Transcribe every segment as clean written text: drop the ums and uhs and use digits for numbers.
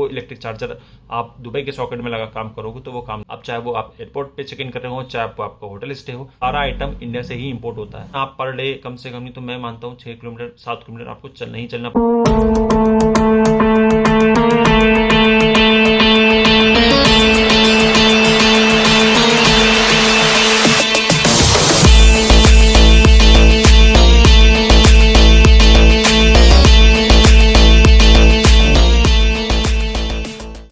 वो electric charger आप Dubai के सॉकेट में लगा काम करोगे तो वो काम, अब चाहे वो आप एयरपोर्ट पे चेक इन कर रहे हो, चाहे आपका होटल स्टे हो, सारा आइटम इंडिया से ही इंपोर्ट होता है। आप पर डे कम से कम नहीं तो मैं मानता हूँ 6 किलोमीटर 7 किलोमीटर आपको चलना ही चलना।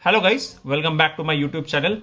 Hello guys, welcome back to my YouTube channel.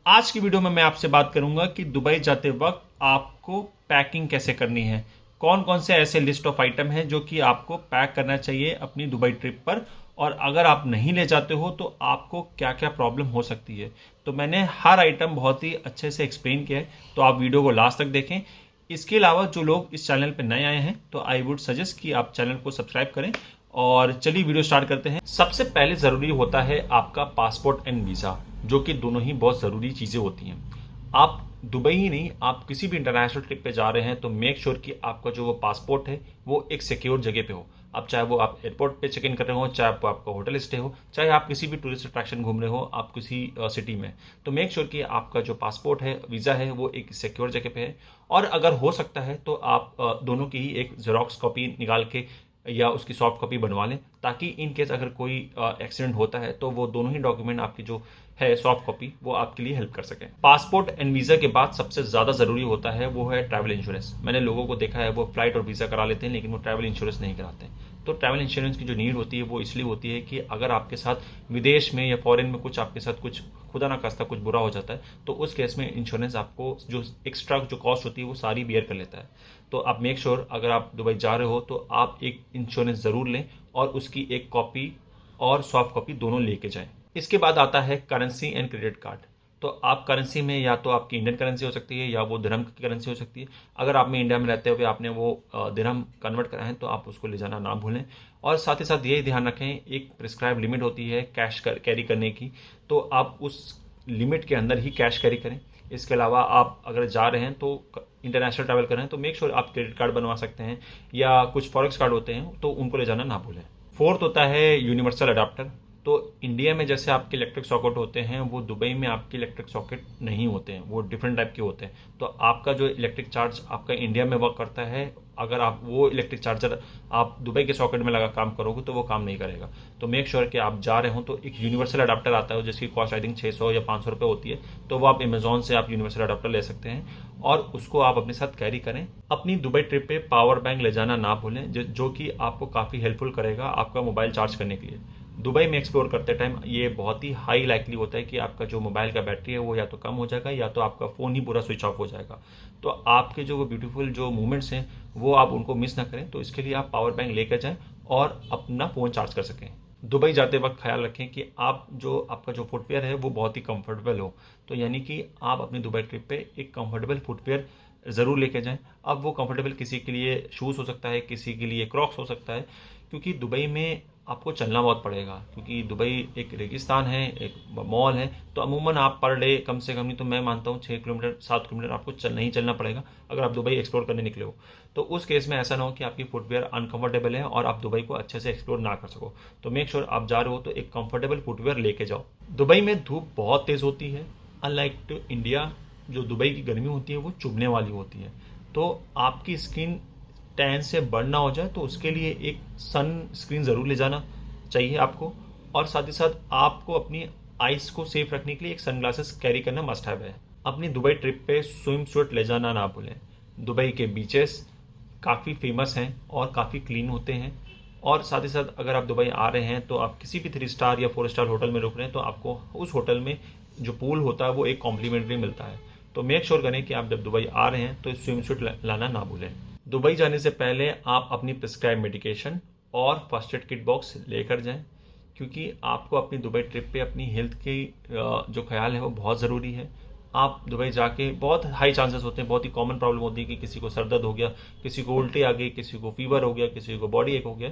आज की वीडियो में मैं आपसे बात करूंगा कि दुबई जाते वक्त आपको पैकिंग कैसे करनी है, कौन कौन से ऐसे लिस्ट ऑफ आइटम हैं जो कि आपको पैक करना चाहिए अपनी दुबई ट्रिप पर, और अगर आप नहीं ले जाते हो तो आपको क्या क्या प्रॉब्लम हो सकती है। तो मैंने हर आइटम बहुत ही अच्छे से एक्सप्लेन किया है, तो आप वीडियो को लास्ट तक देखें। इसके अलावा जो लोग इस चैनल पर नए आए हैं तो आई वुड सजेस्ट कि आप चैनल को सब्सक्राइब करें। और चलिए वीडियो स्टार्ट करते हैं। सबसे पहले ज़रूरी होता है आपका पासपोर्ट एंड वीज़ा, जो कि दोनों ही बहुत ज़रूरी चीज़ें होती हैं। आप दुबई ही नहीं, आप किसी भी इंटरनेशनल ट्रिप पे जा रहे हैं तो मेक श्योर कि आपका जो वो पासपोर्ट है वो एक सिक्योर जगह पे हो। अब चाहे वो आप एयरपोर्ट पे चेक इन कर रहे हो, चाहे आपका होटल स्टे हो, चाहे आप किसी भी टूरिस्ट अट्रैक्शन घूम रहे हो, आप किसी सिटी में, तो मेक श्योर कि आपका जो पासपोर्ट है, वीज़ा है, वो एक सिक्योर जगह पे है। और अगर हो सकता है तो आप दोनों की ही एक जेरोक्स कॉपी निकाल के या उसकी सॉफ्ट कॉपी बनवा लें, ताकि इन केस अगर कोई एक्सीडेंट होता है तो वो दोनों ही डॉक्यूमेंट आपकी जो है सॉफ्ट कॉपी वो आपके लिए हेल्प कर सकें। पासपोर्ट एंड वीज़ा के बाद सबसे ज़्यादा ज़रूरी होता है वो है ट्रैवल इंश्योरेंस। मैंने लोगों को देखा है वो फ्लाइट और वीज़ा करा लेते हैं लेकिन वो ट्रैवल इंश्योरेंस नहीं कराते। तो ट्रैवल इंश्योरेंस की जो नीड होती है वो इसलिए होती है कि अगर आपके साथ विदेश में या फॉरेन में कुछ आपके साथ कुछ खुदा ना खास्ता कुछ बुरा हो जाता है तो उस केस में इंश्योरेंस आपको जो एक्स्ट्रा जो कॉस्ट होती है वो सारी बियर कर लेता है। तो आप मेक श्योर अगर आप दुबई जा रहे हो तो आप एक इंश्योरेंस ज़रूर लें और उसकी एक कॉपी और सॉफ्ट कॉपी दोनों लेके जाएं। इसके बाद आता है करेंसी एंड क्रेडिट कार्ड। तो आप करेंसी में या तो आपकी इंडियन करेंसी हो सकती है या वो दिरहम की करेंसी हो सकती है। अगर आप में इंडिया में रहते हुए आपने वो दिरहम कन्वर्ट करा है तो आप उसको ले जाना ना भूलें। और साथ ही साथ ये ध्यान रखें, एक प्रिस्क्राइब लिमिट होती है कैश कैरी करने की, तो आप उस लिमिट के अंदर ही कैश कैरी करें। इसके अलावा आप अगर जा रहे हैं तो इंटरनेशनल ट्रैवल कर रहे हैं तो मेक श्योर आप क्रेडिट कार्ड बनवा सकते हैं या कुछ फॉरेक्स कार्ड होते हैं तो उनको ले जाना ना भूलें। फोर्थ होता है यूनिवर्सल अडाप्टर। तो इंडिया में जैसे आपके इलेक्ट्रिक सॉकेट होते हैं वो दुबई में आपके इलेक्ट्रिक सॉकेट नहीं होते हैं, वो डिफरेंट टाइप के होते हैं। तो आपका जो इलेक्ट्रिक चार्ज आपका इंडिया में वर्क करता है, अगर आप वो इलेक्ट्रिक चार्जर आप दुबई के सॉकेट में लगा काम करोगे तो वो काम नहीं करेगा। तो मेक श्योर कि आप जा रहे हो तो एक यूनिवर्सल अडाप्टर आता है जिसकी कॉस्ट आई थिंक 600 या 500 रुपये होती है। तो वो आप अमेजोन से आप यूनिवर्सल अडाप्टर ले सकते हैं और उसको आप अपने साथ कैरी करें। अपनी दुबई ट्रिप पे पावर बैंक ले जाना ना भूलें, जो कि आपको काफ़ी हेल्पफुल करेगा आपका मोबाइल चार्ज करने के लिए। दुबई में एक्सप्लोर करते टाइम ये बहुत ही हाई लाइकली होता है कि आपका जो मोबाइल का बैटरी है वो या तो कम हो जाएगा या तो आपका फ़ोन ही पूरा स्विच ऑफ हो जाएगा। तो आपके जो वो ब्यूटीफुल जो मोमेंट्स हैं वो आप उनको मिस ना करें। तो इसके लिए आप पावर बैंक लेकर जाएं और अपना फ़ोन चार्ज कर सकें। दुबई जाते वक्त ख्याल रखें कि आपका जो फुटवेयर है वो बहुत ही कंफर्टेबल हो। तो यानी कि आप अपनी दुबई ट्रिप पे एक कंफर्टेबल फुटवेयर ज़रूर लेके जाएं। अब वो कंफर्टेबल किसी के लिए शूज़ हो सकता है, किसी के लिए क्रॉक्स हो सकता है, क्योंकि दुबई में आपको चलना बहुत पड़ेगा, क्योंकि दुबई एक रेगिस्तान है, एक मॉल है। तो अमूमन आप पर डे कम से कम नहीं तो मैं मानता हूँ 6 किलोमीटर 7 किलोमीटर आपको चलना ही चलना पड़ेगा अगर आप दुबई एक्सप्लोर करने निकले हो। तो उस केस में ऐसा ना हो कि आपकी फुटवेयर अनकंफर्टेबल है और आप दुबई को अच्छे से एक्सप्लोर ना कर सको। तो मेक श्योर आप जा रहे हो तो एक कंफर्टेबल फुटवेयर लेके जाओ। दुबई में धूप बहुत तेज़ होती है, अनलाइक टू इंडिया जो दुबई की गर्मी होती है वो चुभने वाली होती है। तो आपकी स्किन टैन से बर्न ना हो जाए तो उसके लिए एक सन स्क्रीन ज़रूर ले जाना चाहिए आपको। और साथ ही साथ आपको अपनी आइस को सेफ रखने के लिए एक सनग्लासेस कैरी करना मस्ट हैव है। अपनी दुबई ट्रिप पे स्विम सूट ले जाना ना भूलें। दुबई के बीचेस काफ़ी फेमस हैं और काफ़ी क्लीन होते हैं। और साथ ही साथ अगर आप दुबई आ रहे हैं तो आप किसी भी 3 स्टार या 4 स्टार होटल में रुक रहे हैं तो आपको उस होटल में जो पूल होता है वो एक कॉम्प्लीमेंट्री मिलता है। तो मेक श्योर करें कि आप जब दुबई आ रहे हैं तो स्विम सूट लाना ना भूलें। दुबई जाने से पहले आप अपनी प्रिस्क्राइब मेडिकेशन और फर्स्ट एड किट बॉक्स लेकर जाएं, क्योंकि आपको अपनी दुबई ट्रिप पे अपनी हेल्थ की जो ख्याल है वो बहुत ज़रूरी है। आप दुबई जाके बहुत हाई चांसेस होते हैं, बहुत ही कॉमन प्रॉब्लम होती है कि किसी को सर दर्द हो गया, किसी को उल्टी आ गई, किसी को फीवर हो गया, किसी को बॉडी एक हो गया।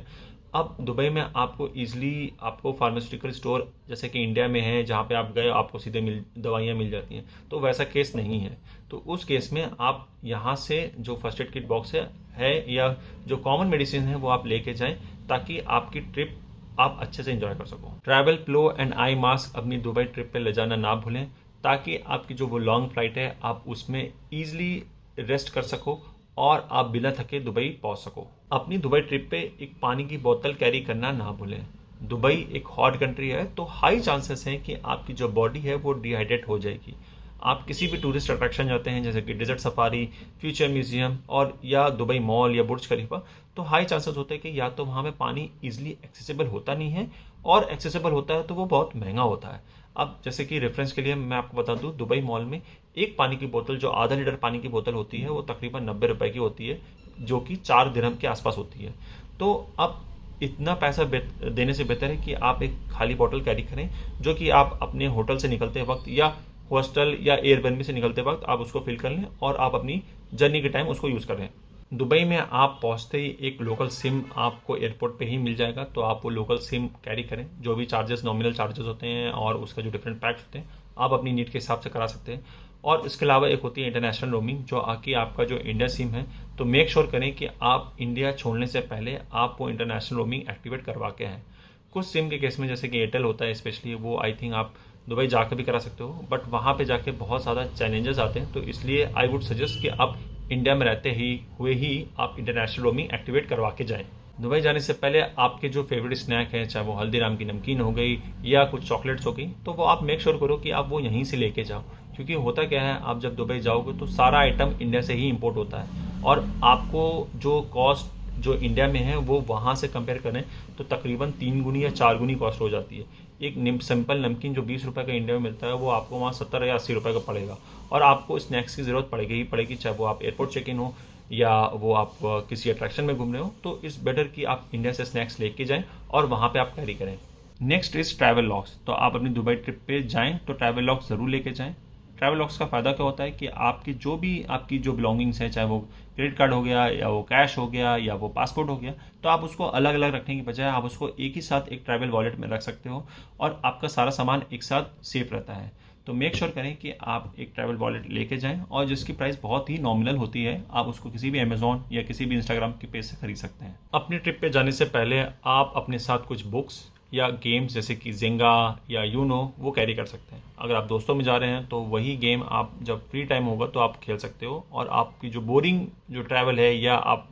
अब दुबई में आपको ईजिली आपको फार्मास्यूटिकल स्टोर जैसे कि इंडिया में है जहाँ पे आप गए आपको सीधे दवाइयाँ मिल जाती हैं, तो वैसा केस नहीं है। तो उस केस में आप यहाँ से जो फर्स्ट एड किट बॉक्स है या जो कॉमन मेडिसिन है वो आप लेके जाएं, ताकि आपकी ट्रिप आप अच्छे से एंजॉय कर सको। Travel pillow and eye mask अपनी दुबई ट्रिप पे ले जाना ना भूलें, ताकि आपकी जो वो लॉन्ग फ्लाइट है आप उसमें ईजिली रेस्ट कर सको और आप बिना थके दुबई पहुंच सको। अपनी दुबई ट्रिप पे एक पानी की बोतल कैरी करना ना भूलें। दुबई एक हॉट कंट्री है, तो हाई चांसेस हैं कि आपकी जो बॉडी है वो डिहाइड्रेट हो जाएगी। आप किसी भी टूरिस्ट अट्रैक्शन जाते हैं जैसे कि डेजर्ट सफारी, फ्यूचर म्यूजियम और या दुबई मॉल या बुर्ज खलीफा, तो हाई चांसेस होते हैं कि या तो वहाँ पे पानी इजीली एक्सेसिबल होता नहीं है, और एक्सेसिबल होता है तो वो बहुत महंगा होता है। अब जैसे कि रेफरेंस के लिए मैं आपको बता दूं, दुबई मॉल में एक पानी की बोतल जो आधा लीटर पानी की बोतल होती है वो तकरीबन 90 रुपए की होती है, जो कि 4 दिरहम के आसपास होती है। तो अब इतना पैसा देने से बेहतर है कि आप एक खाली बोतल कैरी करें, जो कि आप अपने होटल से निकलते वक्त या हॉस्टल या एयरबीएनबी से निकलते वक्त आप उसको फिल कर लें और आप अपनी जर्नी के टाइम उसको यूज़ करें। दुबई में आप पहुंचते ही एक लोकल सिम आपको एयरपोर्ट पे ही मिल जाएगा, तो आप वो लोकल सिम कैरी करें। जो भी चार्जेस, नॉमिनल चार्जेस होते हैं और उसका जो डिफरेंट पैक्स होते हैं, आप अपनी नीड के हिसाब से करा सकते हैं। और इसके अलावा एक होती है इंटरनेशनल रोमिंग, जो आके आपका जो इंडिया सिम है, तो मेक श्योर करें कि आप इंडिया छोड़ने से पहले आप वो इंटरनेशनल रोमिंग एक्टिवेट करवा के हैं। कुछ सिम के केस में जैसे कि एयरटेल होता है स्पेशली, वो आई थिंक आप दुबई जाकर भी करा सकते हो, बट वहाँ पे जाके बहुत ज़्यादा चैलेंजेस आते हैं, तो इसलिए आई वुड सजेस्ट कि आप इंडिया में रहते ही आप इंटरनेशनल रोमिंग एक्टिवेट करवा के जाएं। दुबई जाने से पहले आपके जो फेवरेट स्नैक है, चाहे वो हल्दीराम की नमकीन हो गई या कुछ चॉकलेट्स हो गई, तो वो आप मेक श्योर करो कि आप वो यहीं से लेके जाओ। क्योंकि होता क्या है, आप जब दुबई जाओगे तो सारा आइटम इंडिया से ही इंपोर्ट होता है, और आपको जो कॉस्ट जो इंडिया में है वो वहाँ से कंपेयर करें तो तकरीबन 3 गुनी या 4 गुनी कॉस्ट हो जाती है। एक सिंपल नमकीन जो 20 रुपये का इंडिया में मिलता है, वो आपको वहाँ 70 या 80 रुपये का पड़ेगा, और आपको स्नैक्स की ज़रूरत पड़ेगी ही पड़ेगी, चाहे वो आप एयरपोर्ट चेक इन हो या वो आप किसी अट्रैक्शन में घूम रहे हो। तो इस बेटर कि आप इंडिया से स्नैक्स लेके जाएं और वहाँ पे आप कैरी करें। Next is travel logs. तो आप अपनी दुबई ट्रिप पे जाएं तो ट्रैवल लॉग्स ज़रूर लेके जाएं। ट्रैवल लॉग्स का फ़ायदा क्या होता है कि आपकी जो बिलोंगिंग्स है, चाहे वो क्रेडिट कार्ड हो गया या वो कैश हो गया या वो पासपोर्ट हो गया, तो आप उसको अलग अलग रखने की बजाय आप उसको एक ही साथ एक ट्रैवल वॉलेट में रख सकते हो, और आपका सारा सामान एक साथ सेफ रहता है। तो मेक श्योर करें कि आप एक ट्रैवल वॉलेट लेके जाएं, और जिसकी प्राइस बहुत ही नॉमिनल होती है, आप उसको किसी भी अमेजोन या किसी भी इंस्टाग्राम के पेज से खरीद सकते हैं। अपनी ट्रिप पे जाने से पहले आप अपने साथ कुछ बुक्स या गेम्स जैसे कि जेंगा या यूनो वो कैरी कर सकते हैं। अगर आप दोस्तों में जा रहे हैं तो वही गेम आप जब फ्री टाइम होगा तो आप खेल सकते हो, और आपकी जो बोरिंग जो ट्रैवल है या आप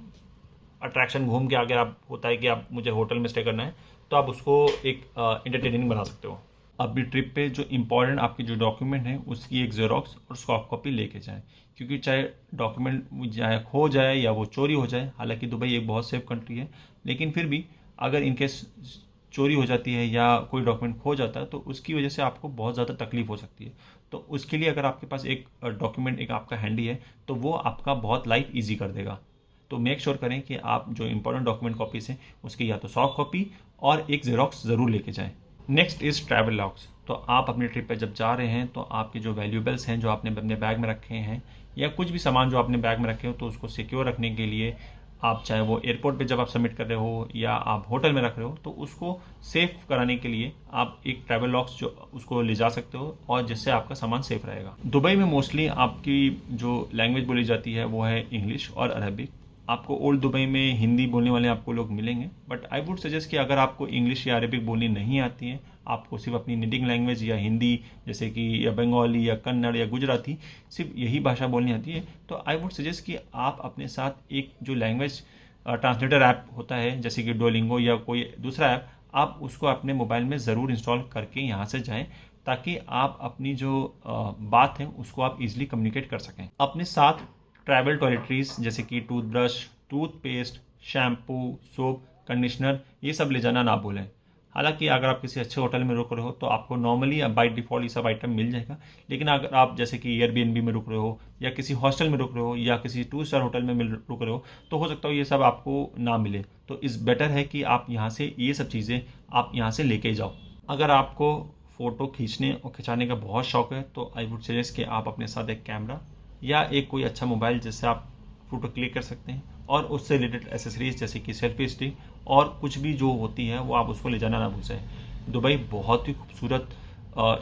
अट्रैक्शन घूम के आगे आप होता है कि आप मुझे होटल में स्टे करना है, तो आप उसको एक एंटरटेनिंग बना सकते हो। अपनी ट्रिप पे जो इंपॉर्टेंट आपके जो डॉक्यूमेंट हैं उसकी एक जेरोक्स और सॉफ्ट कॉपी लेके जाएं, क्योंकि चाहे डॉक्यूमेंट चाहे खो जाए या वो चोरी हो जाए, हालांकि दुबई एक बहुत सेफ कंट्री है, लेकिन फिर भी अगर इनकेस चोरी हो जाती है या कोई डॉक्यूमेंट खो जाता है तो उसकी वजह से आपको बहुत ज़्यादा तकलीफ हो सकती है। तो उसके लिए अगर आपके पास एक डॉक्यूमेंट एक आपका हैंडी है तो वो आपका बहुत लाइफ ईजी कर देगा। तो मेक श्योर करें कि आप जो इंपॉर्टेंट डॉक्यूमेंट कॉपीज हैं उसकी या तो सॉफ्ट कॉपी और एक जेरोक्स ज़रूर लेके जाएं। Next is travel logs. तो आप अपनी ट्रिप पे जब जा रहे हैं तो आपके जो वैल्यूबल्स हैं जो आपने अपने बैग में रखे हैं, या कुछ भी सामान जो आपने बैग में रखे हो, तो उसको सिक्योर रखने के लिए आप चाहे वो एयरपोर्ट पे जब आप सबमिट कर रहे हो या आप होटल में रख रहे हो, तो उसको सेफ कराने के लिए आप एक ट्रैवल लॉग्स जो उसको ले जा सकते हो, और जिससे आपका सामान सेफ रहेगा। दुबई में मोस्टली आपकी जो लैंग्वेज बोली जाती है वो है इंग्लिश और अरबिक। आपको ओल्ड दुबई में हिंदी बोलने वाले आपको लोग मिलेंगे, बट आई वुड सजेस्ट कि अगर आपको इंग्लिश या अरबिक बोलनी नहीं आती है, आपको सिर्फ अपनी नेटिव लैंग्वेज या हिंदी जैसे कि या बंगाली या कन्नड़ या गुजराती सिर्फ यही भाषा बोलनी आती है, तो आई वुड सजेस्ट कि आप अपने साथ एक जो लैंग्वेज ट्रांसलेटर ऐप होता है जैसे कि डुओलिंगो या कोई दूसरा ऐप, आप उसको अपने मोबाइल में ज़रूर इंस्टॉल करके यहाँ से जाएं, ताकि आप अपनी जो बात है उसको आप इजीली कम्युनिकेट कर सकें। अपने साथ ट्रैवल टॉयलेटरीज जैसे कि toothbrush, toothpaste, shampoo, soap, conditioner, ये सब ले जाना ना भूलें। हालांकि अगर आप किसी अच्छे होटल में रुक रहे हो तो आपको नॉर्मली बाय डिफ़ॉल्ट ये सब आइटम मिल जाएगा, लेकिन अगर आप जैसे कि एयरबीएनबी में रुक रहे हो या किसी हॉस्टल में रुक रहे हो या किसी 2 स्टार होटल में रुक रहे हो, तो हो सकता है ये सब आपको ना मिले। तो इस बेटर है कि आप यहाँ से ये सब चीज़ें आप यहाँ से लेके जाओ। अगर आपको फ़ोटो खींचने और खिंचाने का बहुत शौक है तो आई वुड सजेस्ट कि आप अपने साथ एक कैमरा या एक कोई अच्छा मोबाइल जिससे आप फ़ोटो क्लिक कर सकते हैं, और उससे रिलेटेड एसेसरीज जैसे कि सेल्फी स्टिक और कुछ भी जो होती है वो आप उसको ले जाना ना भूलें। दुबई बहुत ही खूबसूरत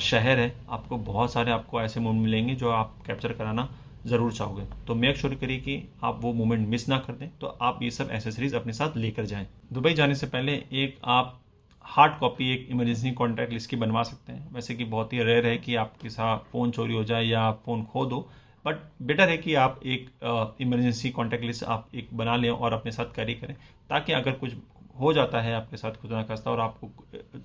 शहर है, आपको बहुत सारे आपको ऐसे मोमेंट मिलेंगे जो आप कैप्चर कराना ज़रूर चाहोगे। तो मेक श्योर करिए कि आप वो मोमेंट मिस ना कर दें, तो आप ये सब एसेसरीज अपने साथ लेकर जाएं। दुबई जाने से पहले एक आप हार्ड कॉपी एक इमरजेंसी कॉन्टैक्ट लिस्ट की बनवा सकते हैं। वैसे कि बहुत ही रेयर है कि आपके साथ फ़ोन चोरी हो जाए या आप फ़ोन खो दो, बट बेटर है कि आप एक इमरजेंसी कॉन्टैक्ट लिस्ट आप एक बना लें और अपने साथ कैरी करें, ताकि अगर कुछ हो जाता है आपके साथ खुदा ना खास्ता और आपको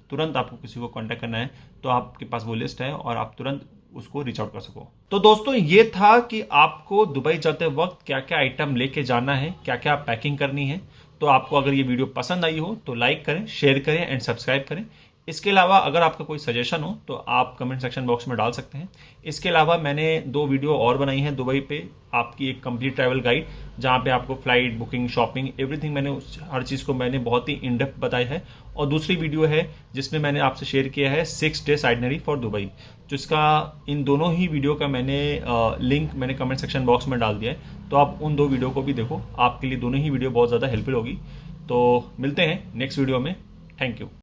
तुरंत आपको किसी को कांटेक्ट करना है, तो आपके पास वो लिस्ट है और आप तुरंत उसको रीच आउट कर सको। तो दोस्तों ये था कि आपको दुबई जाते वक्त क्या क्या आइटम लेके जाना है, क्या क्या पैकिंग करनी है। तो आपको अगर ये वीडियो पसंद आई हो तो लाइक करें, शेयर करें एंड सब्सक्राइब करें। इसके अलावा अगर आपका कोई सजेशन हो तो आप कमेंट सेक्शन बॉक्स में डाल सकते हैं। इसके अलावा मैंने 2 वीडियो और बनाई हैं दुबई पे, आपकी एक कंप्लीट ट्रैवल गाइड, जहाँ पे आपको फ्लाइट बुकिंग, शॉपिंग, एवरीथिंग मैंने हर चीज़ को मैंने बहुत ही इन डेप्थ बताया है। और दूसरी वीडियो है जिसमें मैंने आपसे शेयर किया है 6 डेज आइटनरी फॉर दुबई, जिसका इन दोनों ही वीडियो का मैंने लिंक मैंने कमेंट सेक्शन बॉक्स में डाल दिया है। तो आप उन 2 वीडियो को भी देखो, आपके लिए दोनों ही वीडियो बहुत ज़्यादा हेल्पफुल होगी। तो मिलते हैं नेक्स्ट वीडियो में। Thank you.